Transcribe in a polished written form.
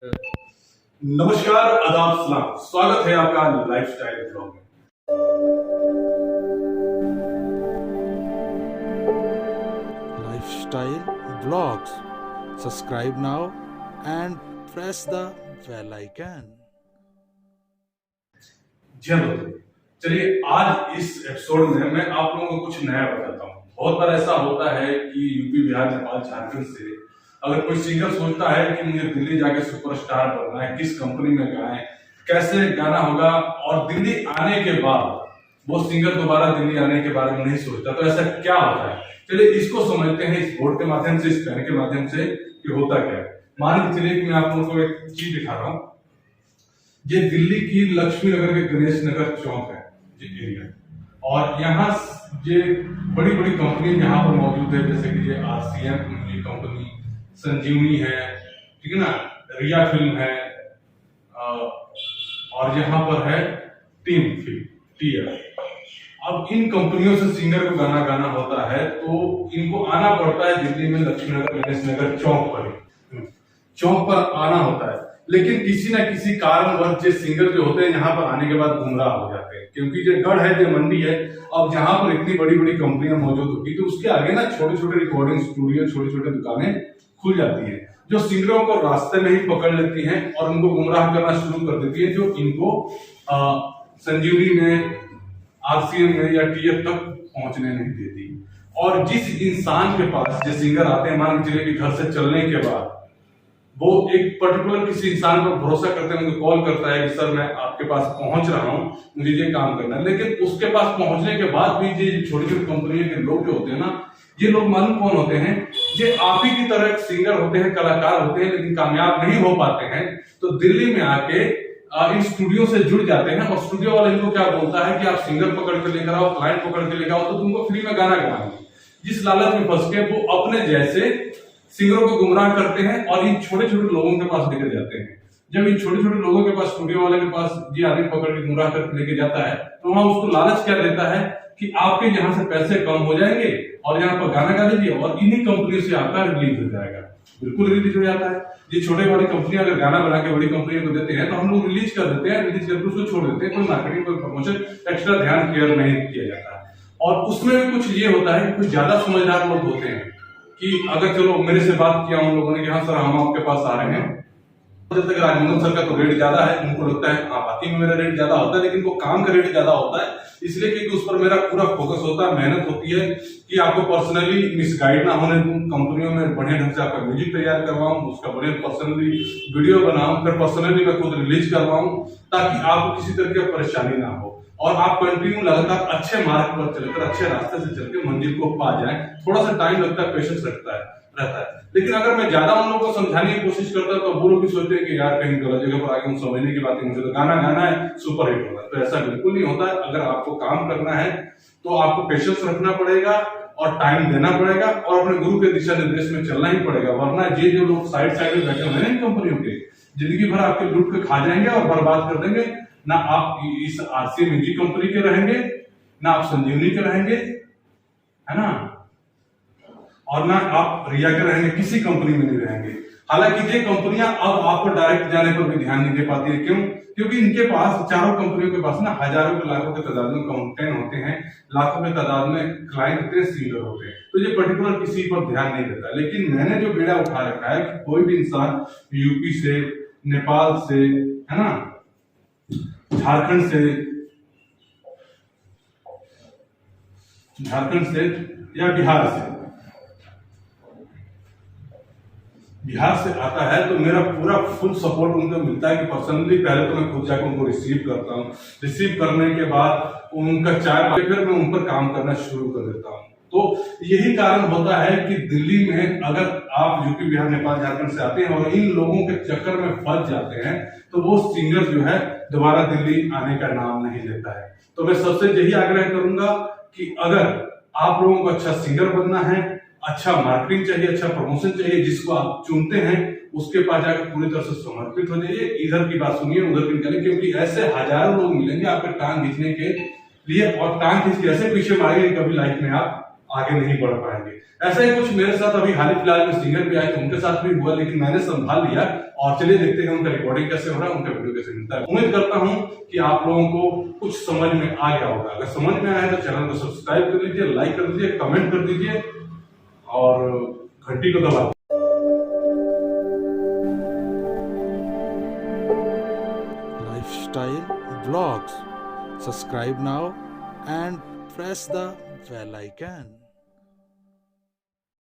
नमस्कार, आदाब, सलाम। स्वागत है आपका लाइफस्टाइल ब्लॉग में। Lifestyle Vlogs. Subscribe now and press the bell icon. जी हाँ दोस्तों, चलिए आज इस एपिसोड में मैं आप लोगों को कुछ नया बताता हूँ। बहुत बार ऐसा होता है कि यूपी, बिहार, नेपाल, झारखंड से अगर कोई सिंगर सोचता है कि मुझे दिल्ली जाके सुपरस्टार बनना है, किस कंपनी में गाएं, कैसे गाना होगा, और दिल्ली आने के बाद वो सिंगर दोबारा दिल्ली आने के बारे में नहीं सोचता। तो ऐसा क्या होता है, चलिए इसको समझते हैं इस बोर्ड के माध्यम से, इस पेन के माध्यम से कि होता क्या है। मान के चलिए कि मैं आप लोगों को एक चीज दिखा रहा हूँ। ये दिल्ली की लक्ष्मी नगर के गणेश नगर चौक है ये एरिया, और यहाँ ये बड़ी बड़ी कंपनी यहाँ पर मौजूद है, जैसे कि ये आरसीएम कंपनी, संजीवनी है, ठीक है ना, रिया फिल्म है, और यहाँ पर है टीम फिल्म, टीआर। अब इन कंपनियों से सिंगर को गाना गाना होता है तो इनको आना पड़ता है दिल्ली में लक्ष्मी नगर गणेश नगर चौक पर आना होता है। लेकिन किसी ना किसी कारणवश जो सिंगर जो होते हैं यहाँ पर आने के बाद गुमराह हो जाते हैं, क्योंकि जो गढ़ है, जो मंडी है, अब जहां पर इतनी बड़ी बड़ी कंपनियां मौजूद होगी तो उसके आगे ना छोटे छोटे रिकॉर्डिंग स्टूडियो, छोटी छोटी दुकानें खुल जाती हैं, जो सिंगरों को रास्ते में ही पकड़ लेती हैं और उनको गुमराह करना शुरू कर देती है, जो इनको संजीवनी में, आरसीएम में या टीएफ तक पहुंचने नहीं देती। और जिस इंसान के पास जो सिंगर आते हैं, मान के चलिए कि घर से चलने के बाद वो एक पर्टिकुलर किसी इंसान पर भरोसा करते हैं, उनको कॉल करता है कि सर मैं आपके पास पहुंच रहा हूं, मुझे ये काम करना है। लेकिन उसके पास पहुंचने के बाद भी ये छोटी छोटी कंपनियों के लोग जो होते हैं ना, ये लोग मालूम कौन होते हैं, ये आप ही की तरह सिंगर होते हैं, कलाकार होते हैं, लेकिन कामयाब नहीं हो पाते हैं। तो दिल्ली में आके इन स्टूडियो से जुड़ जाते हैं, और स्टूडियो वाले इनको क्या बोलता है कि आप सिंगर पकड़ के लेकर आओ, क्लाइंट पकड़ के लेकर आओ, तो तुमको फ्री में गाना गाएंगे। जिस लालच में फंस के वो अपने जैसे सिंगरों को गुमराह करते हैं और इन छोटे छोटे लोगों के पास लेकर जाते हैं। जब इन छोटे छोटे लोगों के पास, स्टूडियो वाले के पास ये आदमी पकड़ के गुमराह करके लेके जाता है, तो वहां उसको लालच क्या देता है कि आपके यहाँ से पैसे कम हो जाएंगे और यहाँ पर गाना गा लीजिए और इन्हीं कंपनियों से आपका रिलीज हो जाएगा। बिल्कुल रिलीज हो जाता है। ये छोटे बड़ी कंपनियां अगर गाना बना के बड़ी कंपनियों को देते हैं तो हम लोग रिलीज कर देते हैं, रिलीज करके उसको छोड़ देते हैं। कोई मार्केटिंग, कोई प्रमोशन, एक्स्ट्रा ध्यान केयर नहीं किया जाता है। और उसमें भी कुछ ये होता है कि कुछ ज्यादा समझदार लोग होते हैं कि अगर चलो मेरे से बात किया उन लोगों ने कि हाँ सर हम आपके पास आ रहे हैं, जब तक राजमंगल सर का तो रेट ज्यादा है, उनको लगता है हाँ बाकी में मेरा रेट ज्यादा होता है, लेकिन वो काम का रेट ज्यादा होता है, इसलिए क्योंकि उस पर मेरा पूरा फोकस होता है, मेहनत होती है कि आपको पर्सनली मिसगाइड ना होने दूं, कंपनियों में बढ़िया ढंग से आपका म्यूजिक तैयार करवाऊं, उसका बढ़िया पर्सनली वीडियो बनाऊं, फिर पर्सनली मैं खुद रिलीज करवाऊं, ताकि आपको किसी तरह की परेशानी ना हो और आप कंटिन्यू लगातार अच्छे मार्ग पर चलकर, अच्छे रास्ते से चलकर मंजिल को पा जाएं। थोड़ा सा टाइम लगता है, पेशेंस रहता है। लेकिन अगर मैं ज्यादा उन लोगों को समझाने की कोशिश करता हूं तो वो लोग भी सोचते हैं कि यार कहीं गलत जगह पर आगे, हम समझने की बात है, मुझे तो गाना गाना है, सुपर हिट होगा। तो ऐसा बिल्कुल नहीं होता है। अगर आपको काम करना है तो आपको पेशेंस रखना पड़ेगा और टाइम देना पड़ेगा और अपने गुरु के दिशा निर्देश में चलना ही पड़ेगा, वरना ये जो लोग साइड में बैठे हुए हैं इन कंपनियों के, जिंदगी भर आपके लूट के खा जाएंगे और बर्बाद कर देंगे। ना आप इस आरसीएम म्यूजिक कंपनी के रहेंगे, ना आप संजीवनी के रहेंगे, है ना, और ना आप रिया के रहेंगे, किसी कंपनी में नहीं रहेंगे। हालांकि ये कंपनियां अब आपको डायरेक्ट जाने पर भी ध्यान नहीं दे पाती है। क्यों? क्योंकि इनके पास, चारों कंपनियों के पास ना हजारों के, लाखों के तादाद में कंटेंट होते हैं, लाखों के तादाद में क्लाइंट होते हैं, सिंगर होते हैं, तो ये पर्टिकुलर किसी पर ध्यान नहीं देता। लेकिन मैंने जो बेड़ा उठा रखा है कि कोई भी इंसान यूपी से, नेपाल से, है ना, झारखंड से या बिहार से आता है तो मेरा पूरा फुल सपोर्ट उनको मिलता है कि पर्सनली पहले तो मैं खुद जाकर उनको रिसीव करता हूँ। रिसीव करने के बाद उनका चाय पी फिर मैं उन पर काम करना शुरू कर देता हूँ। तो यही कारण होता है कि दिल्ली में अगर आप यूपी, बिहार, नेपाल, झारखंड से आते हैं और इन लोगों के चक्कर में फंस जाते हैं तो वो सिंगर जो है दोबारा दिल्ली आने का नाम नहीं लेता है। तो मैं सबसे यही आग्रह करूंगा कि अगर आप लोगों को अच्छा सिंगर बनना है, अच्छा मार्केटिंग चाहिए, अच्छा प्रमोशन चाहिए, जिसको आप चुनते हैं उसके पास जाकर पूरी तरह से समर्पित हो जाइए। इधर की बात सुनिए, उधर की निकालिए, क्योंकि ऐसे हजारों लोग मिलेंगे आपके टांग खींचने के लिए, और टांग खींच के ऐसे पीछे मारेंगे कभी लाइफ में आप आगे नहीं बढ़ पाएंगे। ऐसा ही कुछ मेरे साथ अभी हाल ही फिलहाल में सिंगर भी आए थे, उनके साथ भी हुआ, लेकिन मैंने संभाल लिया और चलिए देखते हैं उनका रिकॉर्डिंग कैसे हो रहा है, उनका वीडियो कैसे मिलता है। उम्मीद करता हूं कि आप लोगों को कुछ समझ में आ गया होगा। अगर समझ में आया है तो चैनल को सब्सक्राइब कर लीजिए, लाइक कर दीजिए, कमेंट कर दीजिए और घंटी को दबा Lifestyle vlogs. Subscribe now and press the bell icon.